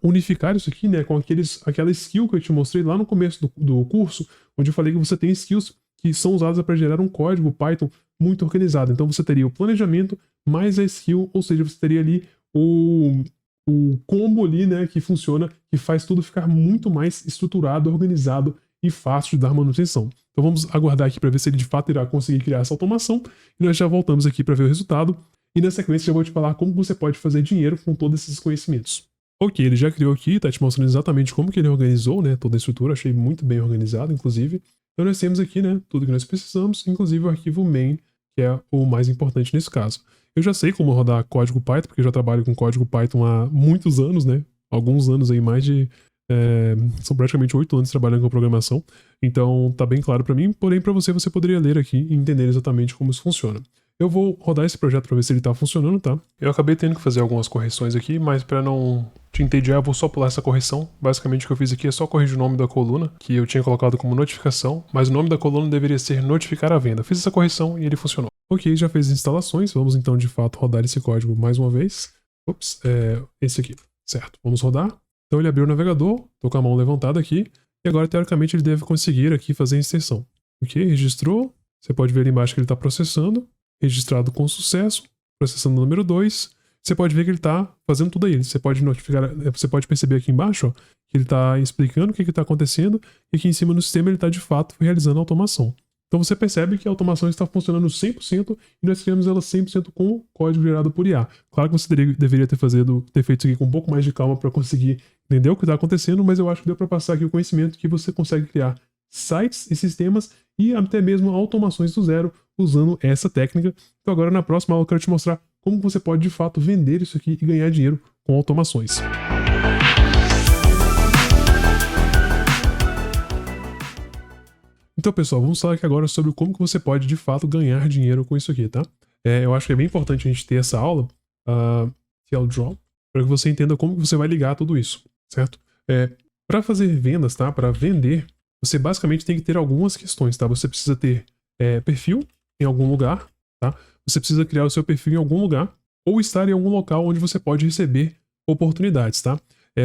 unificar isso aqui, né, com aquela skill que eu te mostrei lá no começo do curso, onde eu falei que você tem skills que são usadas para gerar um código Python muito organizado. Então você teria o planejamento mais a skill, ou seja, você teria ali o combo ali, né, que funciona, que faz tudo ficar muito mais estruturado, organizado e fácil de dar manutenção. Então vamos aguardar aqui para ver se ele de fato irá conseguir criar essa automação, e nós já voltamos aqui para ver o resultado. E na sequência eu vou te falar como você pode fazer dinheiro com todos esses conhecimentos. Ok, ele já criou aqui, tá te mostrando exatamente como que ele organizou, né, toda a estrutura, achei muito bem organizado, inclusive. Então nós temos aqui, né, tudo que nós precisamos, inclusive o arquivo main, que é o mais importante nesse caso. Eu já sei como rodar código Python, porque eu já trabalho com código Python há muitos anos, né? Alguns anos aí, são praticamente 8 anos trabalhando com programação. Então tá bem claro para mim, porém para você poderia ler aqui e entender exatamente como isso funciona. Eu vou rodar esse projeto para ver se ele tá funcionando, tá? Eu acabei tendo que fazer algumas correções aqui, mas para não te entediar, eu vou só pular essa correção. Basicamente o que eu fiz aqui é só corrigir o nome da coluna, que eu tinha colocado como notificação, mas o nome da coluna deveria ser notificar a venda. Fiz essa correção e ele funcionou. Ok, já fez as instalações, vamos então de fato rodar esse código mais uma vez. Ops, esse aqui, certo. Vamos rodar. Então ele abriu o navegador, tô com a mão levantada aqui, e agora teoricamente ele deve conseguir aqui fazer a inserção. Ok, registrou, você pode ver ali embaixo que ele está processando, registrado com sucesso, processando o número 2, você pode ver que ele está fazendo tudo aí, você pode perceber aqui embaixo, ó, que ele está explicando o que está acontecendo, e aqui em cima no sistema ele está de fato realizando a automação. Então você percebe que a automação está funcionando 100% e nós criamos ela 100% com o código gerado por IA. Claro que você deveria ter feito isso aqui com um pouco mais de calma para conseguir entender o que está acontecendo, mas eu acho que deu para passar aqui o conhecimento que você consegue criar sites e sistemas e até mesmo automações do zero usando essa técnica. Então agora na próxima aula eu quero te mostrar como você pode de fato vender isso aqui e ganhar dinheiro com automações. Então, pessoal, vamos falar aqui agora sobre como que você pode, de fato, ganhar dinheiro com isso aqui, tá? Eu acho que é bem importante a gente ter essa aula, Draw, para que você entenda como que você vai ligar tudo isso, certo? Para fazer vendas, tá? Para vender, você basicamente tem que ter algumas questões, tá? Você precisa ter perfil em algum lugar, tá? Você precisa criar o seu perfil em algum lugar ou estar em algum local onde você pode receber oportunidades, tá?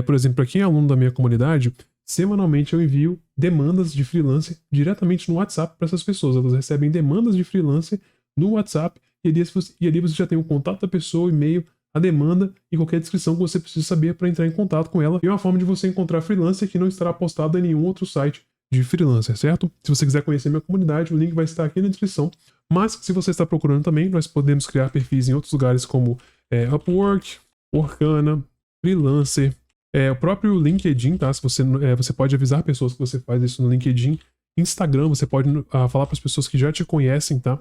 Por exemplo, para quem é aluno da minha comunidade, semanalmente eu envio demandas de freelancer diretamente no WhatsApp para essas pessoas. Elas recebem demandas de freelancer no WhatsApp e ali você já tem o contato da pessoa, o e-mail, a demanda e qualquer descrição que você precisa saber para entrar em contato com ela. E é uma forma de você encontrar freelancer que não estará postado em nenhum outro site de freelancer, certo? Se você quiser conhecer minha comunidade, o link vai estar aqui na descrição. Mas se você está procurando também, nós podemos criar perfis em outros lugares como Upwork, Workana, Freelancer, o próprio LinkedIn, tá? Se você pode avisar pessoas que você faz isso no LinkedIn. Instagram, você pode falar para as pessoas que já te conhecem, tá?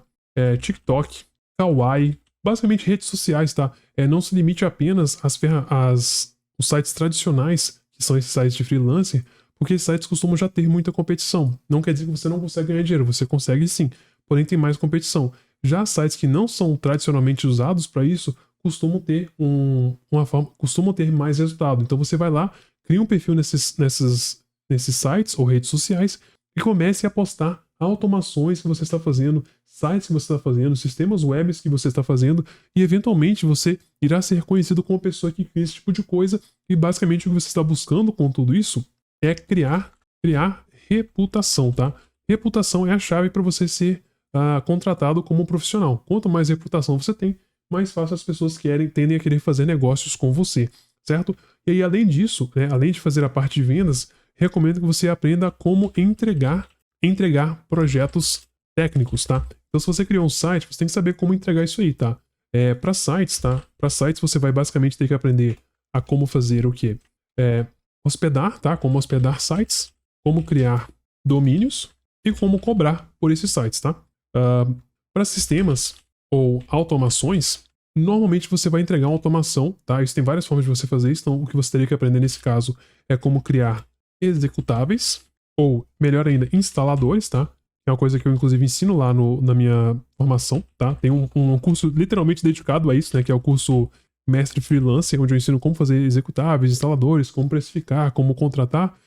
TikTok, Kawaii, basicamente redes sociais, tá? Não se limite apenas os sites tradicionais, que são esses sites de freelancer, porque esses sites costumam já ter muita competição. Não quer dizer que você não consegue ganhar dinheiro, você consegue sim, porém tem mais competição. Já sites que não são tradicionalmente usados para isso, costumam ter costumam ter mais resultado. Então você vai lá, cria um perfil nesses sites ou redes sociais e comece a postar automações que você está fazendo, sites que você está fazendo, sistemas webs que você está fazendo e eventualmente você irá ser reconhecido como uma pessoa que cria esse tipo de coisa e basicamente o que você está buscando com tudo isso é criar reputação, tá? Reputação é a chave para você ser contratado como um profissional. Quanto mais reputação você tem, mais fácil as pessoas tendem a querer fazer negócios com você, certo? E aí, além disso, além de fazer a parte de vendas, recomendo que você aprenda como entregar projetos técnicos, tá? Então, se você criou um site, você tem que saber como entregar isso aí, tá? Para sites, tá? Para sites, você vai basicamente ter que aprender a como fazer o quê? Hospedar, tá? Como hospedar sites, como criar domínios e como cobrar por esses sites, tá? Para sistemas ou automações, normalmente você vai entregar uma automação, tá? Isso tem várias formas de você fazer isso, então o que você teria que aprender nesse caso é como criar executáveis, ou melhor ainda, instaladores, tá? É uma coisa que eu inclusive ensino lá na minha formação, tá? Tem um curso literalmente dedicado a isso, né? Que é o curso Mestre Freelancer, onde eu ensino como fazer executáveis, instaladores, como precificar, como contratar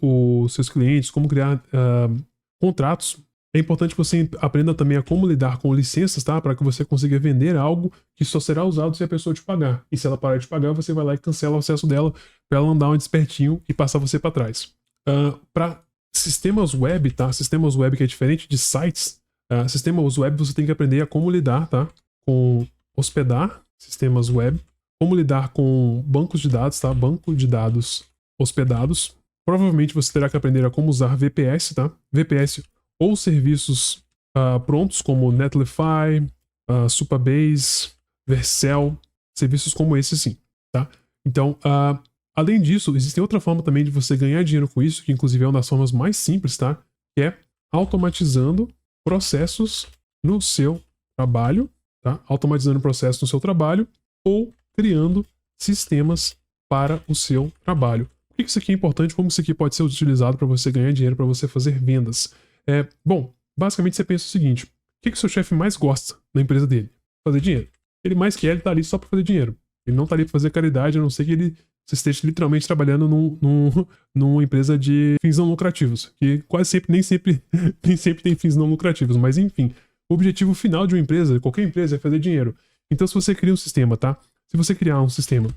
os seus clientes, como criar contratos. É importante que você aprenda também a como lidar com licenças, tá? Para que você consiga vender algo que só será usado se a pessoa te pagar. E se ela parar de pagar, você vai lá e cancela o acesso dela para ela não dar um despertinho e passar você para trás. Para sistemas web, tá? Sistemas web que é diferente de sites. Sistemas web você tem que aprender a como lidar, tá? Com hospedar sistemas web, como lidar com bancos de dados, tá? Banco de dados hospedados. Provavelmente você terá que aprender a como usar VPS, tá? VPS ou serviços prontos como Netlify, Supabase, Vercel, serviços como esse sim, tá? Então, além disso, existe outra forma também de você ganhar dinheiro com isso, que inclusive é uma das formas mais simples, tá? Que é automatizando processos no seu trabalho, tá? Automatizando o processo no seu trabalho ou criando sistemas para o seu trabalho. Por que isso aqui é importante? Como isso aqui pode ser utilizado para você ganhar dinheiro, para você fazer vendas? Bom, basicamente você pensa o seguinte: o que o seu chefe mais gosta na empresa dele? Fazer dinheiro. Ele mais quer, ele tá ali só para fazer dinheiro. Ele não tá ali para fazer caridade, a não ser que ele esteja literalmente trabalhando numa empresa de fins não lucrativos, que quase sempre, nem sempre tem fins não lucrativos, mas enfim, o objetivo final de uma empresa, qualquer empresa, é fazer dinheiro. Então, se você cria um sistema, tá? Se você criar um sistema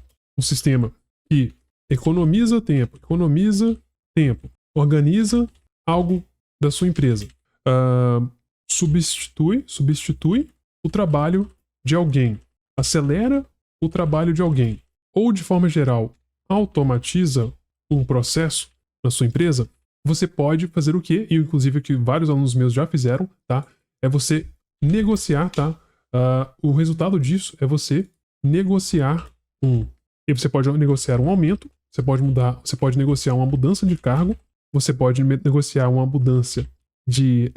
que economiza tempo, organiza algo da sua empresa, substitui o trabalho de alguém, acelera o trabalho de alguém, ou de forma geral, automatiza um processo na sua empresa, você pode fazer o quê? E inclusive o que vários alunos meus já fizeram, tá? É você negociar, tá? O resultado disso é você negociar e você pode negociar um aumento, você pode negociar uma mudança de cargo, você pode negociar uma mudança de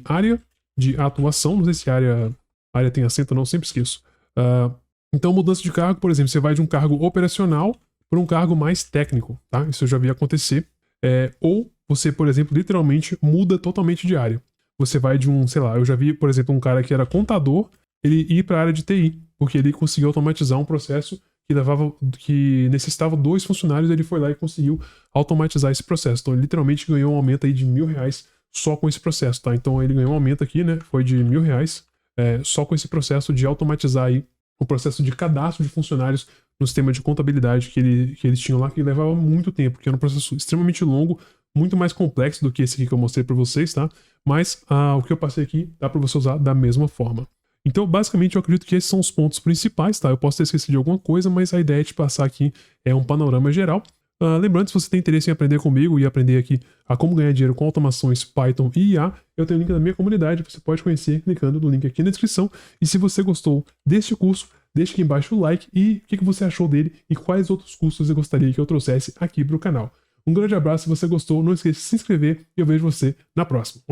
área de atuação, não sei se área tem acento ou não, sempre esqueço. Então, mudança de cargo, por exemplo, você vai de um cargo operacional para um cargo mais técnico, tá? Isso eu já vi acontecer. Ou você, por exemplo, literalmente muda totalmente de área. Você vai de eu já vi, por exemplo, um cara que era contador, ele ir para a área de TI, porque ele conseguiu automatizar um processo que necessitava 2 funcionários, ele foi lá e conseguiu automatizar esse processo. Então, ele literalmente ganhou um aumento aí de R$1.000 só com esse processo, tá? Então, ele ganhou um aumento aqui, né? Foi de R$1.000 só com esse processo de automatizar aí o processo de cadastro de funcionários no sistema de contabilidade que eles tinham lá, que levava muito tempo, que era um processo extremamente longo, muito mais complexo do que esse aqui que eu mostrei para vocês, tá? Mas o que eu passei aqui dá para você usar da mesma forma. Então, basicamente, eu acredito que esses são os pontos principais, tá? Eu posso ter esquecido de alguma coisa, mas a ideia de passar aqui é um panorama geral. Lembrando, se você tem interesse em aprender comigo e aprender aqui a como ganhar dinheiro com automações Python e IA, eu tenho o link na minha comunidade, você pode conhecer clicando no link aqui na descrição. E se você gostou deste curso, deixe aqui embaixo o like e o que você achou dele e quais outros cursos você gostaria que eu trouxesse aqui para o canal. Um grande abraço, se você gostou, não esqueça de se inscrever e eu vejo você na próxima. Um abraço.